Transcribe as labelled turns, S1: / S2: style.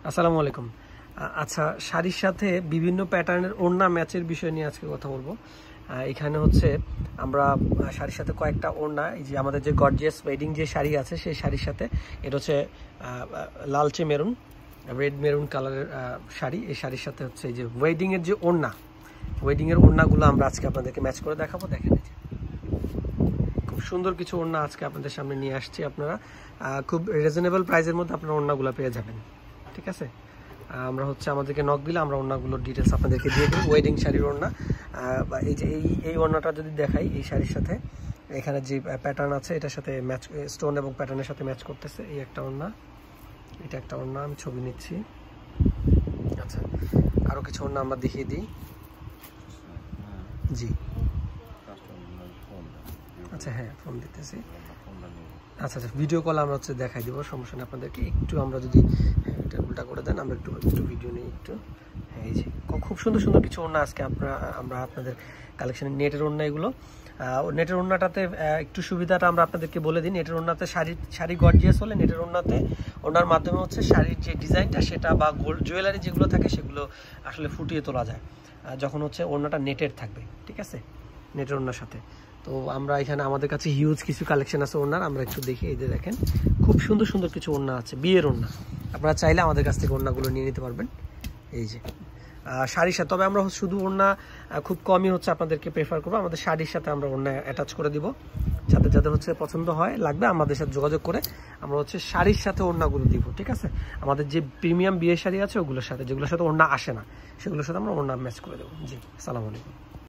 S1: আসসালামু আলাইকুম। আচ্ছা, শাড়ির সাথে বিভিন্ন প্যাটার্নের ওড়না ম্যাচের বিষয় নিয়ে আজকে কথা বলবো। এখানে হচ্ছে আমরা শাড়ির সাথে কয়েকটা ওড়না, এই যে আমাদের যে গর্জিয়াস ওয়েডিং যে শাড়ি আছে সেই শাড়ির সাথে, এটা হচ্ছে লালচে মেরুন, রেড মেরুন কালারের শাড়ি। এই শাড়ির সাথে হচ্ছে এই যে ওয়েডিংয়ের যে ওড়না, ওয়েডিংয়ের ওড়নাগুলো আমরা আজকে আপনাদেরকে ম্যাচ করে দেখাবো। দেখেন, এই যে খুব সুন্দর কিছু ওড়না আজকে আপনাদের সামনে নিয়ে আসছি। আপনারা খুব রিজনেবল প্রাইসের মধ্যে আপনারা ওড়নাগুলো পেয়ে যাবেন, ঠিক আছে? আমরা হচ্ছে আমাদেরকে নক দিলে আমরা ওড়নাগুলোর ডিটেলস আপনাদেরকে দিয়ে দেবো। ওয়েডিং শাড়ির ওড়না, এই যে এই ওড়নাটা যদি দেখাই, এই শাড়ির সাথে এখানে যে প্যাটার্ন আছে এটার সাথে ম্যাচ, স্টোন এবং প্যাটার্নের সাথে ম্যাচ করতেছে। এই একটা ওড়না, এটা একটা ওড়না, আমি ছবি নিচ্ছি। আচ্ছা, আরও কিছু ওড়না আমরা দেখিয়ে দিই। জি, আচ্ছা, হ্যাঁ, ফোন দিতেছি। আচ্ছা আচ্ছা, ভিডিও কল আমরা হচ্ছে দেখাই দিব, সমস্যা নেই আপনাদেরকে। একটু আমরা যদি এটা উল্টা করে দেন, আমরা একটু ভিডিও নিই একটু। হ্যাঁ, এই যে খুব সুন্দর সুন্দর কিছু ওড়না আজকে আমরা আপনাদের কালেকশনে। নেটের ওড়না এগুলো। নেটের ওড়নাটাতে একটু সুবিধাটা আমরা আপনাদেরকে বলে দিই। নেটের ওড়নাতে শাড়ি গর্জিয়াস হলে নেটের ওড়নাতে, ওড়নার মাধ্যমে হচ্ছে শাড়ির যে ডিজাইনটা সেটা বা গোল্ড জুয়েলারি যেগুলো থাকে সেগুলো আসলে ফুটিয়ে তোলা যায় যখন হচ্ছে ওড়নাটা নেটের থাকবে, ঠিক আছে? নেটের ওড়নার সাথে। তো আমরা এখানে আমাদের কাছে হিউজ কিছু কালেকশন আছে ওড়নার, আমরা একটু দেখি। এই যে দেখেন, খুব সুন্দর সুন্দর কিছু ওড়না আছে, বিয়ের ওড়না। আপনারা চাইলে আমাদের কাছ থেকে ওড়নাগুলো নিয়ে নিতে পারবেন। এই যে শাড়ির সাথে, তবে আমরা শুধু ওড়না খুব কমই হচ্ছে আপনাদেরকে প্রেফার করবো। আমাদের শাড়ির সাথে আমরা ওড়না অ্যাটাচ করে দিব, যাতে যাদের হচ্ছে পছন্দ হয় লাগবে আমাদের সাথে যোগাযোগ করে আমরা হচ্ছে শাড়ির সাথে ওড়নাগুলো দিব, ঠিক আছে? আমাদের যে প্রিমিয়াম বিয়ের শাড়ি আছে ওগুলোর সাথে, যেগুলোর সাথে ওড়না আসে না, সেগুলোর সাথে আমরা ওড়না ম্যাচ করে দেবো। জি, আসসালামু আলাইকুম।